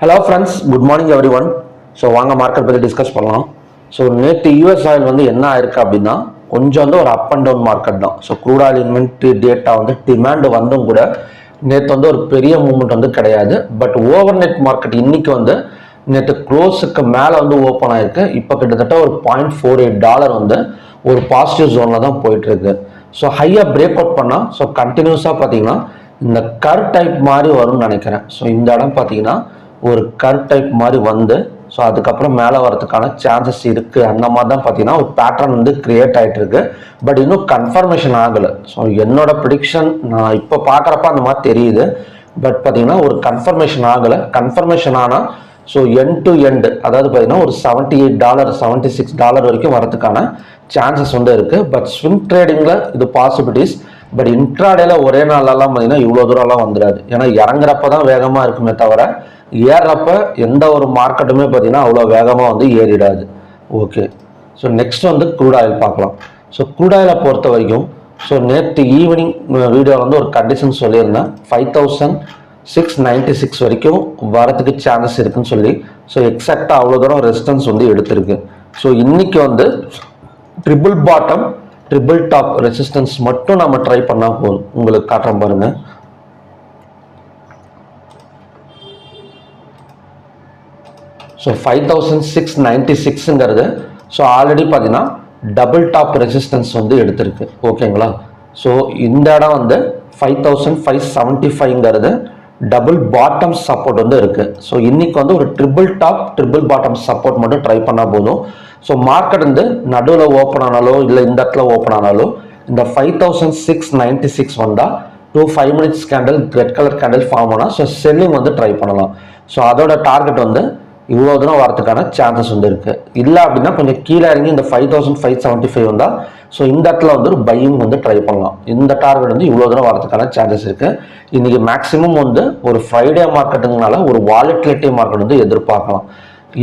Hello friends, good morning everyone. So வாங்க market பற்றி discuss பண்ணலாம். ஸோ நேற்று யூஎஸ் ஆயில் வந்து என்ன ஆயிருக்கு அப்படின்னா கொஞ்சம் வந்து ஒரு அப் அண்ட் டவுன் மார்க்கெட் தான். So crude oil inventory data வந்து டிமாண்டு வந்தும் கூட நேற்று வந்து ஒரு பெரிய மூவ்மெண்ட் வந்து கிடையாது. பட் ஓவர் நெட் மார்க்கெட் இன்னைக்கு வந்து நேற்று க்ளோஸுக்கு மேலே வந்து ஓப்பன் ஆயிருக்கு. இப்போ கிட்டத்தட்ட ஒரு $0.48 வந்து ஒரு பாசிட்டிவ் ஜோனில் தான் போயிட்டு இருக்கு. ஸோ ஹையாக பிரேக் அவுட் பண்ணால் ஸோ கண்டினியூஸாக பார்த்தீங்கன்னா இந்த கர் டைப் மாதிரி வரும்னு நினைக்கிறேன். ஸோ இந்த இடம் பார்த்தீங்கன்னா ஒரு கர் டைப் மாதிரி வந்து ஸோ அதுக்கப்புறம் மேலே வரதுக்கான சான்சஸ் இருக்குது. அந்த மாதிரி தான் பார்த்தீங்கன்னா ஒரு பேட்டர்ன் வந்து கிரியேட் ஆகிட்டு இருக்கு. பட் இன்னும் கன்ஃபர்மேஷன் ஆகலை. ஸோ என்னோட ப்ரிடிக்ஷன் நான் இப்போ பார்க்குறப்ப அந்த மாதிரி தெரியுது. பட் பார்த்தீங்கன்னா ஒரு கன்ஃபர்மேஷன் ஆகலை. கன்ஃபர்மேஷன் ஆனால் ஸோ எண்ட் டு எண்ட் அதாவது பார்த்தீங்கன்னா ஒரு $78 $76 வரைக்கும் வரதுக்கான சான்சஸ் வந்து இருக்குது. பட் ஸ்விங் ட்ரேடிங்கில் இது பாசிபிலிட்டிஸ். பட் இன்ட்ராடேல ஒரே நாளெல்லாம் பார்த்தீங்கன்னா இவ்வளோ தூரம்லாம் வந்துடாது. ஏன்னா இறங்குறப்ப தான் வேகமாக இருக்குமே தவிர ஏறப்ப எந்த ஒரு மார்க்கெட்டுமே பார்த்தீங்கன்னா அவ்வளோ வேகமாக வந்து ஏறிடாது. ஓகே, ஸோ நெக்ஸ்ட் வந்து க்ரூட் ஆயில் பார்க்கலாம். ஸோ க்ரூட் ஆயிலை பொறுத்த வரைக்கும் ஸோ நேற்று ஈவினிங் வீடியோவில் வந்து ஒரு கண்டிஷன் சொல்லியிருந்தேன். 5696 வரைக்கும் வரதுக்கு சான்சஸ் இருக்குன்னு சொல்லி. ஸோ எக்ஸாக்டாக அவ்வளோ தூரம் ரெசிஸ்டன்ஸ் வந்து எடுத்திருக்கு. ஸோ இன்னைக்கு வந்து triple bottom triple top resistance மட்டும் நம்ம ட்ரை பண்ணால் போதும். உங்களுக்கு காட்டுறோம் பாருங்க. ஸோ 5696ங்கிறது ஸோ ஆல்ரெடி பார்த்தீங்கன்னா டபுள் டாப் ரெசிஸ்டன்ஸ் வந்து எடுத்திருக்கு. ஓகேங்களா? ஸோ இந்த இடம் வந்து 5575ங்கிறது டபுள் பாட்டம் சப்போர்ட் வந்து இருக்கு. ஸோ இன்னைக்கு வந்து ஒரு triple top triple bottom support மட்டும் ட்ரை பண்ணால் போதும். ஸோ மார்க்கெட் வந்து நடுவில் ஓப்பன் ஆனாலோ இல்லை இந்த இடத்துல ஓப்பன் ஆனாலோ இந்த 5696 வந்தால் 5 minutes candle red colour candle form ஆனால் ஸோ செல்லிங் வந்து ட்ரை பண்ணலாம். ஸோ அதோட டார்கெட் வந்து இவ்வளோ தூரம் வரதுக்கான சான்சஸ் வந்து இருக்கு. இல்லை அப்படின்னா கொஞ்சம் கீழே இறங்கி இந்த 5575 வந்தால் ஸோ இந்த இடத்துல வந்து ஒரு பையிங் வந்து ட்ரை பண்ணலாம். இந்த டார்கெட் வந்து இவ்வளோ தூரம் வரதுக்கான சான்சஸ் இருக்கு. இன்னைக்கு மேக்ஸிமம் வந்து ஒரு ஃப்ரைடே மார்க்கெட்டுங்கனால ஒரு வாலட்டிலிட்டி மார்க்கெட் வந்து எதிர்பார்க்கலாம்.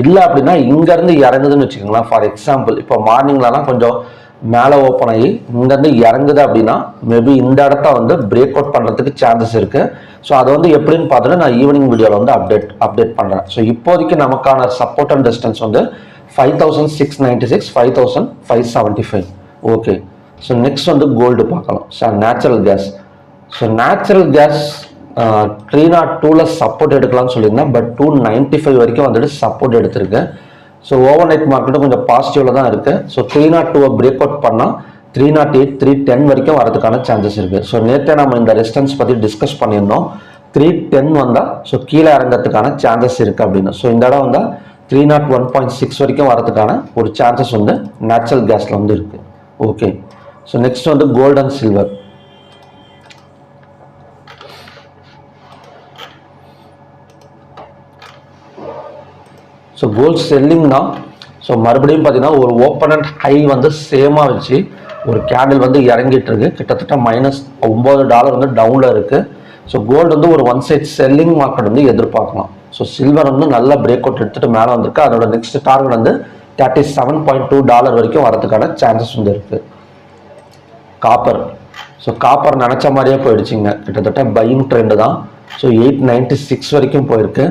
இல்லை அப்படின்னா இங்கேருந்து இறங்குதுன்னு வச்சுக்கோங்களேன். ஃபார் எக்ஸாம்பிள் இப்போ மார்னிங்லலாம் கொஞ்சம் மேலே ஓப்பன் ஆகி இங்கேருந்து இறங்குது அப்படின்னா மேபி இந்த இடத்த வந்து பிரேக் அவுட் பண்ணுறதுக்கு சான்சஸ் இருக்கு. ஸோ அது வந்து எப்படின்னு பார்த்துட்டு நான் ஈவினிங் வீடியோவில் வந்து அப்டேட் பண்ணுறேன். ஸோ இப்போதைக்கு நமக்கான சப்போர்ட் அண்ட் டிஸ்டன்ஸ் வந்து 5696 5575. ஓகே, ஸோ நெக்ஸ்ட் வந்து கோல்டு பார்க்கலாம். So natural gas. So natural gas 302ல சப்போர்ட் எடுக்கலாம்னு சொல்லியிருந்தேன். பட் 295 வரைக்கும் வந்துட்டு சப்போர்ட் எடுத்திருக்கேன். ஸோ ஓவர் நைட் மார்க்கெட்டும் கொஞ்சம் பாசிட்டிவ்ல தான் இருக்கு. ஸோ 302 பிரேக் அவுட் பண்ணால் 308 310 வரைக்கும் வரதுக்கான சான்சஸ் இருக்கு. ஸோ நேற்றே நம்ம இந்த ரெசிஸ்டன்ஸ் பற்றி டிஸ்கஸ் பண்ணியிருந்தோம். 310 வந்தால் ஸோ கீழே இறங்கிறதுக்கான சான்சஸ் இருக்கு அப்படின்னு. ஸோ இந்த இடம் வந்தால் 301.6 வரைக்கும் வரதுக்கான ஒரு சான்சஸ் வந்து நேச்சுரல் கேஸ்ல வந்து இருக்கு. ஓகே, ஸோ நெக்ஸ்ட் வந்து gold and silver. So gold selling தான். ஸோ மறுபடியும் பார்த்தீங்கன்னா ஒரு ஓப்பன் அண்ட் ஹை வந்து சேமாக வச்சு ஒரு கேண்டில் வந்து இறங்கிட்டு இருக்கு. கிட்டத்தட்ட -$9 வந்து டவுனில் இருக்கு. ஸோ கோல்டு வந்து ஒரு ஒன் சைட் செல்லிங் மார்க்கெட் வந்து எதிர்பார்க்கலாம். ஸோ சில்வர் வந்து நல்ல பிரேக் அவுட் எடுத்துட்டு மேலே வந்திருக்கு. அதோட நெக்ஸ்ட் டார்கெட் வந்து $37.2 வரைக்கும் வரதுக்கான சான்சஸ் வந்து இருக்கு. காப்பர். ஸோ காப்பர் நினச்ச மாதிரியே போயிடுச்சுங்க. கிட்டத்தட்ட பையிங் ட்ரெண்டு தான். ஸோ 896 வரைக்கும் போயிருக்கு.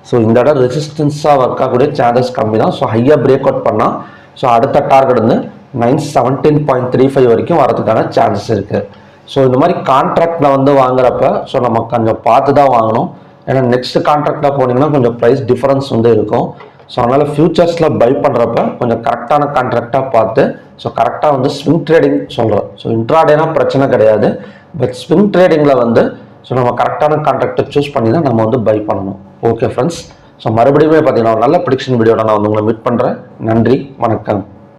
ஸோ இந்த இடம் ரெசிஸ்டன்ஸாக ஒர்க் ஆகக்கூடிய சான்சஸ் கம்மி தான். ஸோ ஹையாக பிரேக் அவுட் பண்ணால் ஸோ அடுத்த டார்கெட் வந்து 917.35 வரைக்கும் வரதுக்கான சான்சஸ் இருக்கு. ஸோ இந்த மாதிரி கான்ட்ராக்டில் வந்து வாங்குறப்ப ஸோ நம்ம கொஞ்சம் பார்த்து தான் வாங்கணும். ஏன்னா நெக்ஸ்ட் கான்ட்ராக்டில் போனீங்கன்னா கொஞ்சம் ப்ரைஸ் டிஃபரன்ஸ் வந்து இருக்கும். ஸோ அதனால் ஃபியூச்சர்ஸில் பை பண்ணுறப்ப கொஞ்சம் கரெக்டான கான்ட்ராக்டாக பார்த்து ஸோ கரெக்டாக வந்து ஸ்விங் ட்ரேடிங் சொல்கிறோம். ஸோ இன்ட்ராடேனா பிரச்சனை கிடையாது. பட் ஸ்விங் ட்ரேடிங்கில் வந்து ஸோ நம்ம கரெக்டான கான்ட்ராக்டை சூஸ் பண்ணி தான் நம்ம வந்து பை பண்ணணும். ஓகே ஃப்ரெண்ட்ஸ், ஸோ மறுபடியும் பார்த்தீங்கன்னா நல்ல ப்ரிடிக்ஷன் வீடியோட நான் வந்து உங்களை மீட் பண்ணுறேன். நன்றி, வணக்கம்.